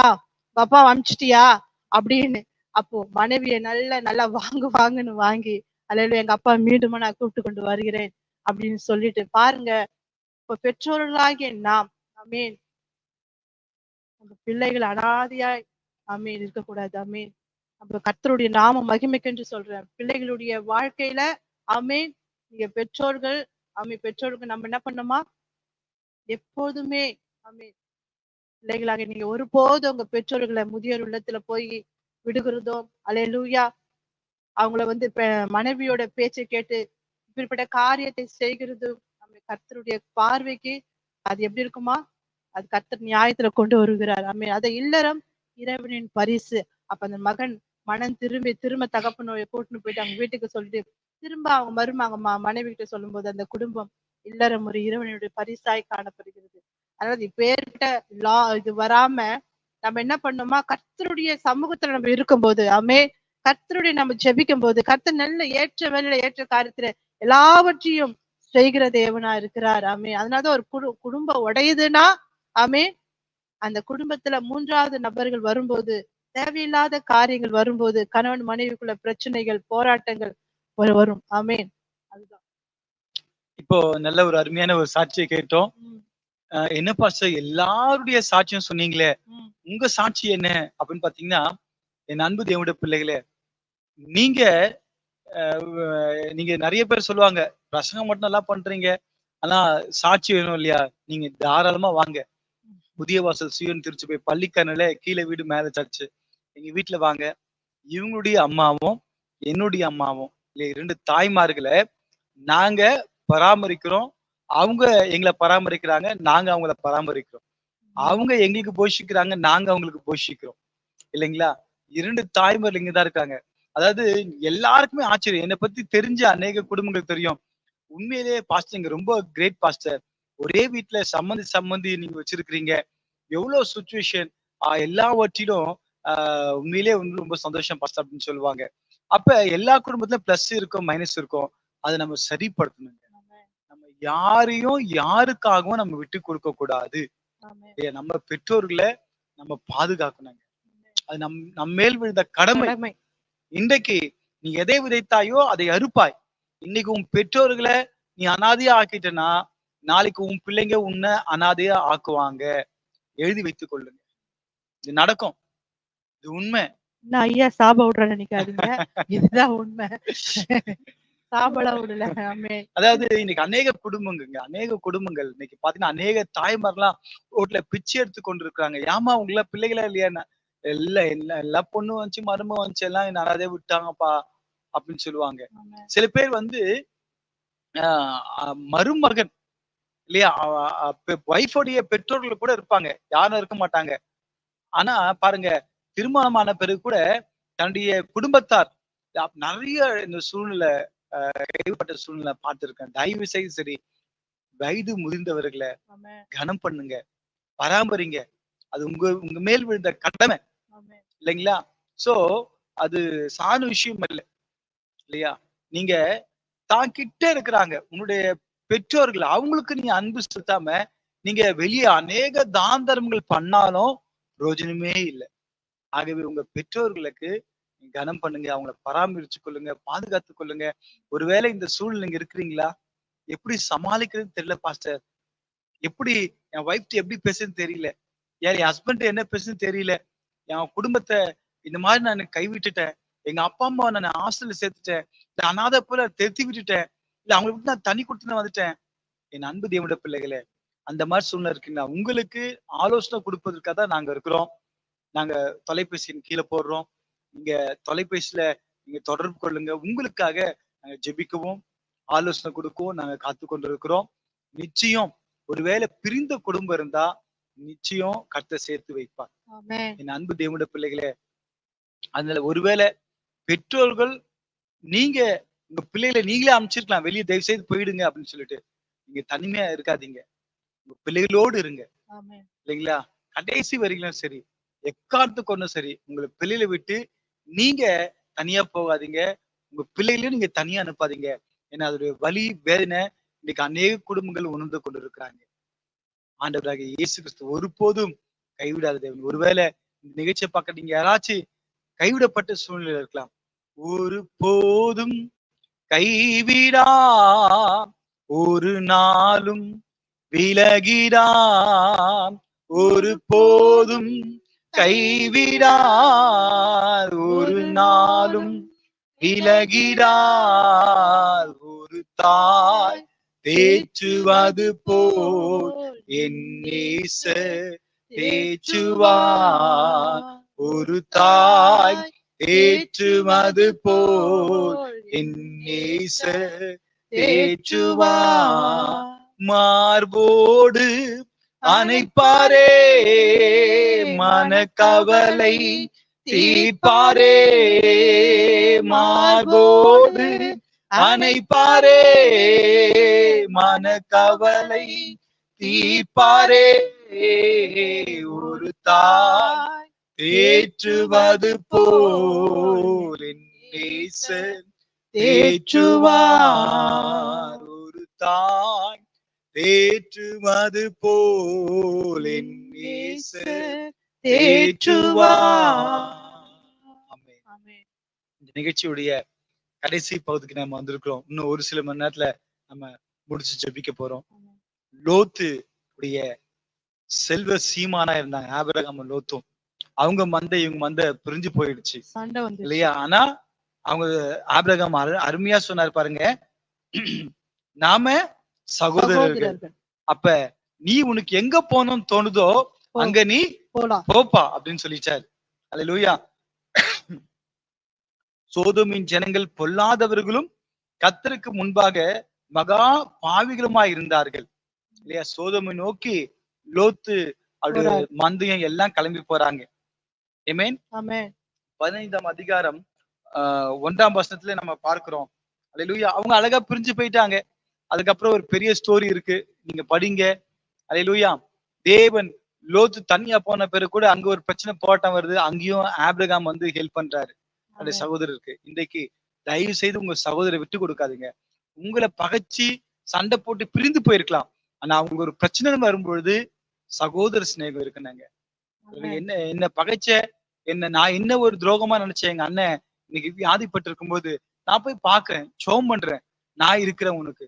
உங்க அப்பாவை அனுப்பிச்சிட்டியா அப்படின்னு. அப்போ மனைவியை நல்லா வாங்குன்னு வாங்கி, அல்லேலூயா, எங்க அப்பா மீண்டுமா நான் கூப்பிட்டு கொண்டு வருகிறேன் அப்படின்னு சொல்லிட்டு பாருங்க. இப்ப பெற்றோர்களாகிய நாம், ஆமென், நம்ம பிள்ளைகள் அனாதையாய் ஆமென் இருக்கக்கூடாது. ஆமென். நம்ம கர்த்தருடைய நாம மகிமைக்கென்று சொல்றேன். பிள்ளைகளுடைய வாழ்க்கையில ஆமென், நீங்க பெற்றோர்கள், ஆமென், பெற்றோருக்கு நம்ம என்ன பண்ணணுமா, எப்போதுமே ஆமென், பிள்ளைகளாக நீங்க ஒருபோதும் உங்க பெற்றோர்களை முதியோர் உள்ளத்துல போய் விடுகிறதோ, அல்லேலூயா, அவங்கள வந்து மனைவியோட பேச்சை கேட்டு இப்படிப்பட்ட காரியத்தை செய்கிறது நம்ம கர்த்தருடைய பார்வைக்கு அது எப்படி இருக்குமா, அது கர்த்தர் நியாயத்துல கொண்டு வருகிறார். ஆமென். அதை இல்லறம் இறைவனின் பரிசு. அப்ப அந்த மகன் மனம் திரும்ப தகப்பனோட கூட்டின்னு போயிட்டு அவங்க வீட்டுக்கு சொல்லிட்டு திரும்ப அவங்க மருமக மனைவி கிட்ட சொல்லும் போது அந்த குடும்பம் இல்லறம் ஒரு இறைவனுடைய பரிசாய் காணப்படுகிறது. அதாவது இப்பேற்பட்ட இது வராம நம்ம என்ன பண்ணோமா, கர்த்தருடைய சமூகத்துல நம்ம இருக்கும்போது, ஆமே, கர்த்தருடைய நம்ம ஜெபிக்கும் போது கர்த்தர் நல்ல ஏற்ற வேலையில ஏற்ற காரியத்துல எல்லாவற்றையும் செய்கிற தேவனா இருக்கிறார். ஆமே. அதனாலதான் ஒரு குடும்பம் உடையுதுன்னா, ஆமே, அந்த குடும்பத்துல மூன்றாவது நபர்கள் வரும்போது, தேவையில்லாத காரியங்கள் வரும்போது, கணவன் மனைவிக்குள்ள பிரச்சனைகள் போராட்டங்கள் வரும். ஆமேன். அதுதான். இப்போ நல்ல ஒரு அருமையான ஒரு சாட்சியை கேட்டோம். என்ன பாஸ்டர் எல்லாருடைய சாட்சியும் சொன்னீங்களே, உங்க சாட்சி என்ன அப்படின்னு பாத்தீங்கன்னா, என் அன்பு தேவனுடைய பிள்ளைகளே, நீங்க நீங்க நிறைய பேர் சொல்லுவாங்க, பிரசங்கம் மட்டும் நல்லா பண்றீங்க, ஆனா சாட்சி வேணும் இல்லையா? நீங்க தாராளமா வாங்க. புதிய வாசல் சியோன் திருச்சி போய் பள்ளிக்கரணையில கீழே வீடு மேல சர்ச்சு, எங்க வீட்டுல வாங்க. இவங்களுடைய அம்மாவும் என்னுடைய அம்மாவும் இல்லையா, 2 தாய்மார்களை நாங்க பராமரிக்கிறோம். அவங்க எங்களை பராமரிக்கிறாங்க, நாங்க அவங்கள பராமரிக்கிறோம். அவங்க எங்களுக்கு போஷிக்கிறாங்க, நாங்க அவங்களுக்கு போஷிக்கிறோம். இல்லைங்களா? 2 தாய்மார்கள் இங்கதான் இருக்காங்க. அதாவது எல்லாருக்குமே ஆச்சரியம். என்னை பத்தி தெரிஞ்ச அநேக குடும்பங்கள் தெரியும். உண்மையிலேயே பாஸ்டர் நீங்க ரொம்ப கிரேட் பாஸ்டர். ஒரே வீட்டுல சம்மந்தி நீங்க வச்சிருக்கிறீங்க. எவ்வளவு சுச்சுவேஷன் எல்லாவற்றிலும் உண்மையிலேயே வந்து ரொம்ப சந்தோஷம் பாஸ்டர் அப்படின்னு சொல்லுவாங்க. அப்ப எல்லா குடும்பத்திலும் பிளஸ் இருக்கும், மைனஸ் இருக்கும். அதை நம்ம சரிப்படுத்தணுங்க. நம்ம யாரையும் யாருக்காகவும் நம்ம விட்டு கொடுக்க கூடாது. நம்ம பெற்றோர்களை நம்ம பாதுகாக்கணுங்க. அது நம்ம மேல் விழுந்த கடமை. இன்றைக்கு நீ எதை விதைத்தாயோ அதை அறுப்பாய். இன்னைக்கு உன் பெற்றோர்களை நீ அனாதையா ஆக்கிட்டனா, நாளைக்கு உன் பிள்ளைங்க உன்னை அனாதையா ஆக்குவாங்க. எழுதி வைத்துக் கொள்ளுங்க. இது நடக்கும். இது உண்மை. நான் ஐயா சாப விடுறேன்னு நினைக்காதீங்க. இதுதான் உண்மை. சாபலாம் விடல. அதாவது இன்னைக்கு அநேக குடும்பங்கள் இன்னைக்கு பாத்தீங்கன்னா அநேக தாய்மாரெல்லாம் ரோட்ல பிச்சை எடுத்து கொண்டிருக்காங்க. ஏமா உங்கள பிள்ளைகளா இல்லையா? எல்லா பொண்ணு வந்துச்சு, மரும வந்துச்சு, எல்லாம் நிறைய விட்டாங்கப்பா அப்படின்னு சொல்லுவாங்க. சில பேர் வந்து மருமகன் இல்லையா, ஒய்ஃபோடைய பெற்றோர்கள் கூட இருப்பாங்க, யாரும் இருக்க மாட்டாங்க. ஆனா பாருங்க, திருமணமான பிறகு கூட தன்னுடைய குடும்பத்தார் நிறைய இந்த சூழ்நிலை கைவிட்ட சூழ்நிலை பார்த்திருக்கேன். தயவு செய்து சரி, வயது முதிர்ந்தவர்களை கனம் பண்ணுங்க, பராமரிங்க. அது உங்க மேல் விழுந்த கடமை இல்லைங்களா? சோ அது சாதாரண விஷயம் இல்லை இல்லையா? நீங்க தான் கிட்ட இருக்கிறாங்க உன்னுடைய பெற்றோர்கள், அவங்களுக்கு நீங்க அன்பு செலுத்தாம நீங்க வெளியே அநேக தான தர்மங்கள் பண்ணாலும் பிரயோஜனமே இல்லை. ஆகவே உங்க பெற்றோர்களுக்கு கனம் பண்ணுங்க, அவங்கள பராமரிச்சு கொள்ளுங்க, பாதுகாத்து கொள்ளுங்க. ஒருவேளை இந்த சூழ்நிலை நீங்க இருக்கிறீங்களா, எப்படி சமாளிக்கிறதுன்னு தெரியல பாஸ்டர், எப்படி என் ஒய்ஃப் எப்படி பேசுறதுன்னு தெரியல, என் ஹஸ்பண்ட் என்ன பேசுன்னு தெரியல, என் குடும்பத்தை இந்த மாதிரி நான் கைவிட்டுட்டேன், எங்க அப்பா அம்மாவை நான் ஹாஸ்டல்ல சேர்த்துட்டேன், இல்ல அனாதை போல தெரித்தி விட்டுட்டேன், இல்ல அவங்களை விட்டு நான் தனி கொடுத்து வந்துட்டேன். என் அன்பு தேவனுடைய பிள்ளைகளே, அந்த மாதிரி சூழ்நிலை இருக்குன்னா உங்களுக்கு ஆலோசனை கொடுப்பதற்காக தான் நாங்க இருக்கிறோம். நாங்க தொலைபேசியின் கீழே போடுறோம். நீங்க தொலைபேசியில நீங்க தொடர்பு கொள்ளுங்க. உங்களுக்காக நாங்க ஜெபிக்கவும் ஆலோசனை கொடுக்கவும் நாங்க காத்து கொண்டிருக்கிறோம். நிச்சயம் ஒருவேளை பிரிந்த குடும்பம் இருந்தா நிச்சயம் கர்த்தர் சேர்த்து வைப்பார். ஆமென். என் அன்பு தேவனுடைய பிள்ளைகளே, அதனால ஒருவேளை பெற்றோர்கள் நீங்க உங்க பிள்ளைகளை நீங்களே அமைச்சிருக்கலாம், வெளியே தயவு செய்து போயிடுங்க அப்படின்னு சொல்லிட்டு. நீங்க தனிமையா இருக்காதீங்க, உங்க பிள்ளைகளோடு இருங்க. ஆமென். இல்லைங்களா? கடைசி வரைக்கும் சரி, எக்காரணத்தை கொண்டும் சரி, உங்களை பிள்ளைகளை விட்டு நீங்க தனியா போகாதீங்க. உங்க பிள்ளைகளையும் நீங்க தனியா அனுப்பாதீங்க. ஏன்னா அதோடைய வலி வேதனை இன்னைக்கு அநேக குடும்பங்கள் உணர்ந்து கொண்டிருக்கிறாங்க. ஆண்டவராகிய இயேசு கிறிஸ்து ஒருபோதும் கைவிடாத தேவன். ஒருவேளை இந்த நிகழ்ச்சியை பார்க்க நீங்க யாராச்சும் கைவிடப்பட்ட சூழ்நிலை இருக்கலாம். ஒருபோதும் கைவிடா, ஒரு நாளும் விலகிடா, ஒரு போதும் கைவிடா, ஒரு நாளும் விலகிடா, ஒரு தாய் தேற்றுவது போல் என் நேசர் தேற்றுவார், ஒரு தாய் தேற்றுவது போல் என் நேசர் தேற்றுவார், மார்போடு அணைப்பாரே, மனக்கவலை தீர்ப்பாரே, மார்போடு அணைப்பாரே, மனக்கவலை தீர்ப்பாரே, ஒரு தாய் தேற்றுவது போல் என் நேசர் தேற்றுவார், ஒரு தாய் தேற்றுவது போல் என் நேசர் தேற்றுவார். ஆமென். ஆமென். இந்த நிகழ்ச்சியுடைய கடைசி பகுதிக்கு நம்ம வந்திருக்கிறோம். இன்னும் ஒரு சில மணி நேரத்துல நம்ம முடிச்சு ஜெபிக்க போறோம். லோத்து உடைய செல்வ சீமானா இருந்தாங்க ஆபிரகாம் லோத்தும். அவங்க மந்தை இவங்க மந்தை பிரிஞ்சு போயிடுச்சு சண்டை வந்து இல்லையா? ஆனா அவங்க ஆபிரகாம் அருமையா சொன்னார் பாருங்க, நாம சகோதரர்கள். அப்ப நீ உனக்கு எங்க போகணும்னு தோணுதோ அங்க நீ போலாம் போப்பா அப்படின்னு சொல்லிச்சாரு. அல்லேலூயா. சோதோமின் ஜனங்கள் பொல்லாதவர்களும் கர்த்தருக்கு முன்பாக மகா பாவிகளுமாய் இருந்தார்கள் இல்லையா? சோதோமை நோக்கி லோத்து அவருடைய மந்தையும் எல்லாம் கிளம்பி போறாங்க. ஆமென். ஆமென். 15ஆம் அதிகாரம் 1ஆம் வசனத்துல நம்ம பார்க்கிறோம். அல்லேலூயா. அவங்க அழகா பிரிஞ்சு போயிட்டாங்க. அதுக்கப்புறம் ஒரு பெரிய ஸ்டோரி இருக்கு, நீங்க படிங்க. அல்லேலூயா. தேவன் லோத்து தனியா போன பிறகு கூட அங்க ஒரு பிரச்சனை போராட்டம் வருது. அங்கேயும் ஆபிரகாம் வந்து ஹெல்ப் பண்றாரு அந்த சகோதரருக்கு. இன்றைக்கு தயவு செய்து உங்க சகோதரரை விட்டு கொடுக்காதீங்க. உங்களை பகைச்சு சண்டை போட்டு பிரிந்து போயிருக்கலாம், ஆனா அவங்க ஒரு பிரச்சனை வரும்பொழுது சகோதர சிநேகம் இருக்குனாங்க. என்ன என்ன பகைச்ச, நான் என்ன ஒரு துரோகமா நினைச்சேன், எங்க அண்ணன் இன்னைக்கு வியாதிப்பட்டு இருக்கும்போது நான் போய் பாக்குறேன், ஜெபம் பண்றேன், நான் இருக்கிறேன் உனக்கு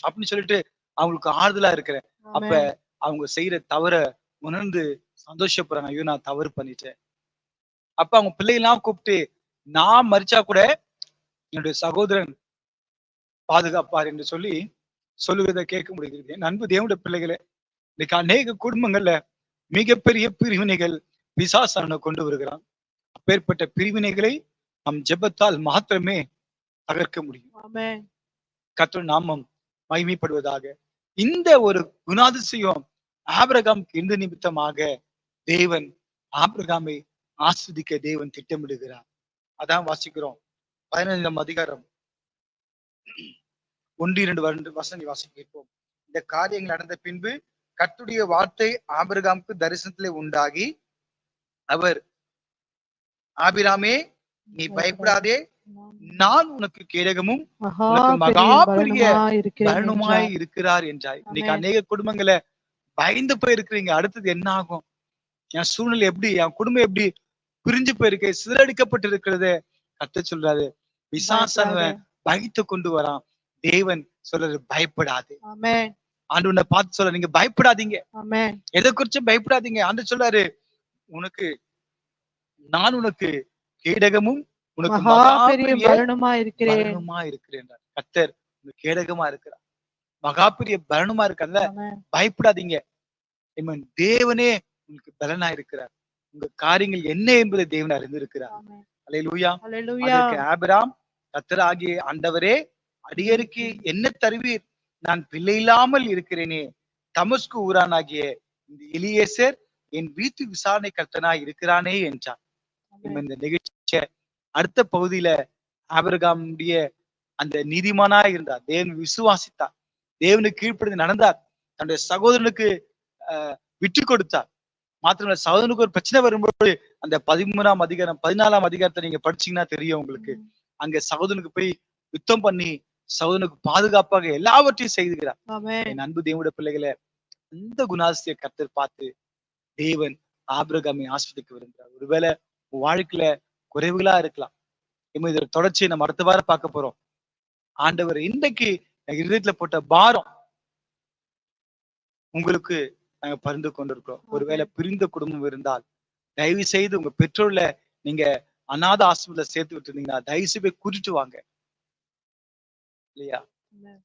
அப்படின்னு சொல்லிட்டு அவங்களுக்கு ஆறுதலா இருக்கிறேன். அப்ப அவங்க செய்யற தவற உணர்ந்து சந்தோஷப்படுறாங்க, ஐயோ நான் தவறு பண்ணிட்டேன். அப்ப அவங்க பிள்ளைகள்லாம் கூப்பிட்டு, நான் மரிச்சா கூட என்னுடைய சகோதரன் பாதுகாப்பார் என்று சொல்லி சொல்லுவதை கேட்க முடிகிறது. என் அன்பு தேவனுடைய பிள்ளைகளே, இன்னைக்கு அநேக குடும்பங்கள்ல மிகப்பெரிய பிரிவினைகள் பிசாசான கொண்டு வருகிறான். அப்பேற்பட்ட பிரிவினைகளை நம் ஜெபத்தால் மாத்திரமே தகர்க்க முடியும். கர்த்தருடைய நாமம் மகிமைப்படுவதாக. இந்த ஒரு குணாதிசயம் ஆபிரகாமுக்கு இந்த நிமித்தமாக தேவன் ஆபிரகாமை ஆஸ்வதிக்க தேவன் திட்டமிடுகிறார். அதான் வாசிக்கிறோம் 15ஆம் அதிகாரம் 1-2 வசனங்களை வாசிப்போம். இந்த காரியங்கள் நடந்த பின்பு கர்த்தருடைய வார்த்தை ஆபிரகாமுக்கு தரிசனத்திலே உண்டாகி, அவர், ஆபிராமே நீ பயப்படாதே, நான் உனக்கு கேடகமும் மகா பெரிய பலனுமாய் இருக்கிறார் என்றாய். இன்னைக்கு அநேக குடும்பங்களை பயந்து போயிருக்கிறீங்க. அடுத்தது என்ன ஆகும், என் சூழ்நிலை எப்படி, என் குடும்பம் எப்படி பிரிஞ்சு போயிருக்கு, சிதறடிக்கப்பட்டு இருக்கிறது. கர்த்தர் சொல்றாரு, பிசாசானவன் பயத்து கொண்டு வரான். தேவன் சொல்றாரு, பயப்படாது. ஆண்டவனை பார்த்து சொல்ற, நீங்க பயப்படாதீங்க, எதை குறிச்சும் பயப்படாதீங்க. ஆண்டவர் சொல்றாரு, நான் உனக்கு கேடகமும் உனக்கு மகா பெரிய பலனுமா இருக்கிறேன். கர்த்தர் கேடகமா இருக்கிறார், மகா பெரிய பலனுமா இருக்கல்ல, ஆமென். பயப்படாதீங்க. ஆமென். தேவனே உங்களுக்கு பலனா இருக்கிறார். உங்க காரியங்கள் என்ன என்பதை தேவன் அறிந்திருக்கிறார். ஆமென். அல்லேலூயா. ஹல்லேலூயா. அதற்கு ஆபிரகாம், கர்த்தராகிய ஆண்டவரே, அடியேற்கு என்ன தருவீர்? நான் பிள்ளை இல்லாமல் இருக்கிறேனே. தமஸ்கு ஊரானாகிய இந்த எலியேசர் என் வீட்டு விசாரணை கர்த்தனாய் இருக்கிறானே என்றார். ஆமென். இந்த நிகழ்ச்சிய அடுத்த பகுதியில ஆபிரகாமுடைய அந்த நீதிமானா இருந்தார். தேவன் விசுவாசித்தார், தேவனுக்கு கீழ்ப்படிந்து நடந்தார், தன்னுடைய சகோதரனுக்கு விட்டு கொடுத்தார். மாத்திரமல்ல, சகோதரனுக்கு ஒரு பிரச்சனை வரும்போது அந்த 13ஆம் அதிகாரம் 14ஆம் அதிகாரத்தை நீங்க படிச்சீங்கன்னா தெரியும் உங்களுக்கு. அங்க சகோதரனுக்கு போய் யுத்தம் பண்ணி சகோதரனுக்கு பாதுகாப்பாக எல்லாவற்றையும் செய்துகிறார். ஆமென். என் அன்பு தேவனுடைய பிள்ளைகளை, இந்த குணாதிசய கர்த்தர் பார்த்து தேவன் ஆபிரகாமை ஆஸ்வதிக்க விரும்புகிறார். ஒருவேளை உன் வாழ்க்கையில குறைவுகளா இருக்கலாம். இதோட தொடர்ச்சியை நம்ம அடுத்த வாரம் பார்க்க போறோம். ஆண்டவர் இன்றைக்கு இருதயத்துல போட்ட பாரம் உங்களுக்கு நாங்க பகிர்ந்து கொண்டிருக்கிறோம். ஒருவேளை பிரிந்த குடும்பம் இருந்தால் தயவு செய்து உங்க பெற்றோர்ல நீங்க அநாத ஆசிரமத்துல சேர்த்து விட்டுருந்தீங்கன்னா தயவு செய்து போய் கூட்டிட்டு வாங்க, இல்லையா?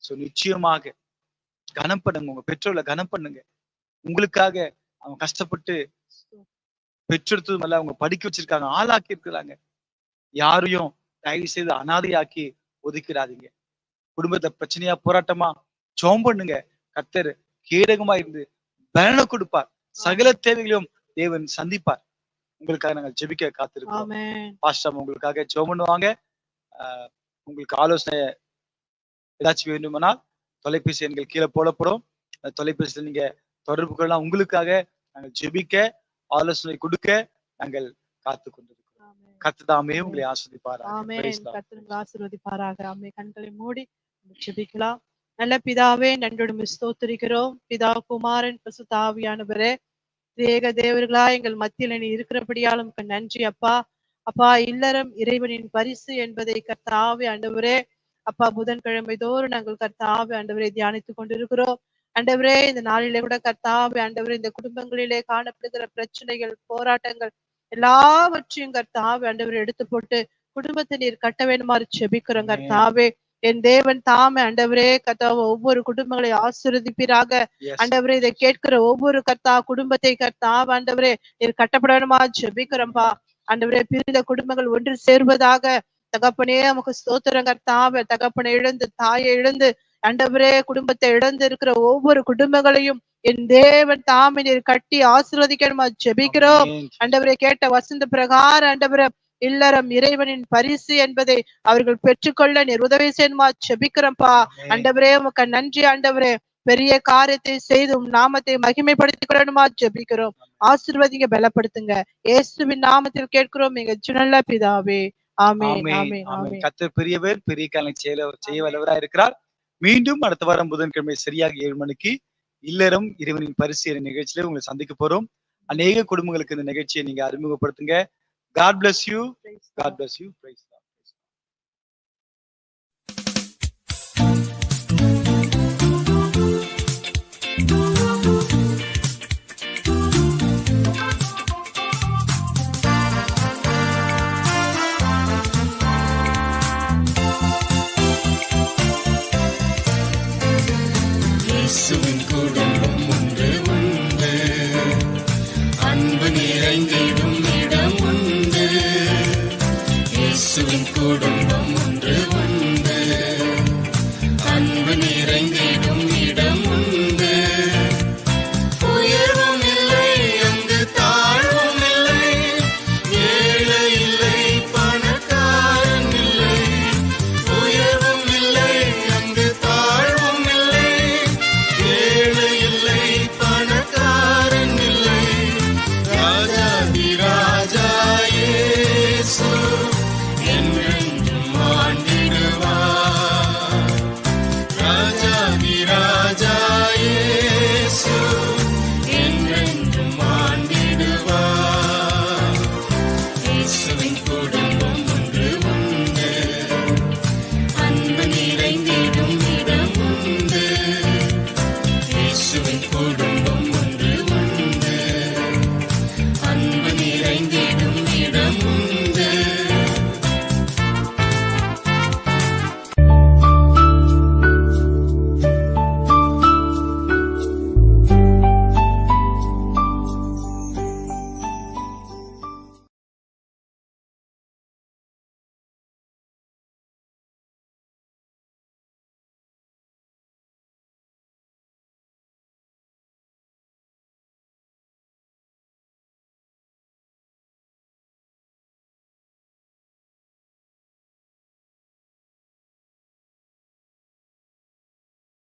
சோ நிச்சயமாக கனம் பண்ணுங்க, உங்க பெற்றோர்ல கனம் பண்ணுங்க. உங்களுக்காக அவங்க கஷ்டப்பட்டு பெற்றெடுத்ததும் அல்ல, அவங்க படிக்க வச்சிருக்காங்க, ஆளாக்கி இருக்கிறாங்க. யாரையும் தயவு செய்து அனாதையாக்கி ஒதுக்கிடாதீங்க. குடும்பத்தை பிரச்சனையா போராட்டமா ஜெபம் பண்ணுங்க. கர்த்தர் கேடகமா இருந்து பலனை கொடுப்பார். சகல தேவைகளையும் தேவன் சந்திப்பார். உங்களுக்காக நாங்கள் ஜெபிக்க காத்திருக்கோம். பாஸ்டர் உங்களுக்காக ஜெபம் பண்ணுவாங்க. உங்களுக்கு ஆலோசனை ஏதாச்சும் வேண்டுமானால் தொலைபேசி எண்கள் கீழே போடப்படும். தொலைபேசியில் நீங்க தொடர்பு கொள்ளலாம். உங்களுக்காக நாங்கள் ஜெபிக்க, ஆலோசனை கொடுக்க நாங்கள் காத்து கொண்டிருக்கிறோம். கர்த்ததாமே உங்களை ஆசீர்வதிப்பாராக. கண்களை மூடி ஜெபிக்கலாம். நல்ல பிதாவே, நன்றோடு ஸ்தோத்திரிக்கிறோம். பிதா, குமாரன், பரிசுத்த ஆவியானவரே, ஏக தேவர்களா எங்கள் மத்தியில நீ இருக்கிறபடியாலும் நன்றி அப்பா. அப்பா, இல்லறம் இறைவனின் பரிசு என்பதை கர்த்தாவே ஆண்டவரே அப்பா புதன்கிழமை தோறும் நாங்கள் கர்த்தாவே ஆண்டவரை தியானித்துக் கொண்டிருக்கிறோம். ஆண்டவரே, இந்த நாளிலே கூட கர்த்தாவே ஆண்டவரே இந்த குடும்பங்களிலே காணப்படுகிற பிரச்சனைகள், போராட்டங்கள் எல்லாவற்றையும் கர்த்தாவே ஆண்டவரை எடுத்து போட்டு குடும்பத்தை நீர் கட்ட வேண்டுமாறு ஜெபிக்கிறோம். கர்த்தாவே என் தேவன் தாமே ஆண்டவரே கர்த்தாவே ஒவ்வொரு குடும்பங்களை ஆசீர்வதிப்பீராக. ஆண்டவரே, இதை கேட்கிற ஒவ்வொரு குடும்பத்தை கர்த்தாவே ஆண்டவரே நீர் கட்டப்பட வேண்டுமா ஜெபிக்கிறோம்பா. ஆண்டவரே, பிரிந்த குடும்பங்கள் ஒன்று சேர்வதாக. தகப்பனே, நமக்கு ஸ்தோத்திரம் கர்த்தாவே. தகப்பனை இழந்து, தாயை இழந்து, ஆண்டவரே குடும்பத்தை இழந்து இருக்கிற ஒவ்வொரு குடும்பங்களையும் என் தேவன் தாமே நீர் கட்டி ஆசீர்வதிக்கணுமா ஜெபிக்கிறோம். ஆண்டவரே, கேட்ட வசந்த பிரகாரம் ஆண்டவரே இல்லறம் இறைவனின் பரிசு என்பதை அவர்கள் பெற்றுக்கொள்ள நீர் உதவி செய்யணுமா ஜெபிக்கிறோம்ப்பா. ஆண்டவரே, உமக்கு நன்றி ஆண்டவரே. பெரிய காரியத்தை செய்து நாமத்தை மகிமைப்படுத்திக் கொள்ளணுமா ஜெபிக்கிறோம். ஆசீர்வதிங்க, பலப்படுத்துங்க. இயேசுவின் நாமத்தில் கேட்கிறோம் எங்க நல்ல பிதாவே. ஆமென். ஆமென். ஆமென். கர்த்தர் பெரியவர், பெரிய காரியங்களை செய்ய வல்லவரா இருக்கிறார். மீண்டும் அடுத்த வாரம் புதன்கிழமை சரியாக 7 மணிக்கு இல்லறம் இறைவனின் பரிசு என்ற நிகழ்ச்சியில உங்களை சந்திக்க போறோம். அநேக குடும்பங்களுக்கு இந்த நிகழ்ச்சியை நீங்க அறிமுகப்படுத்துங்க. God bless you. God bless you. Praise God. இயேசுவே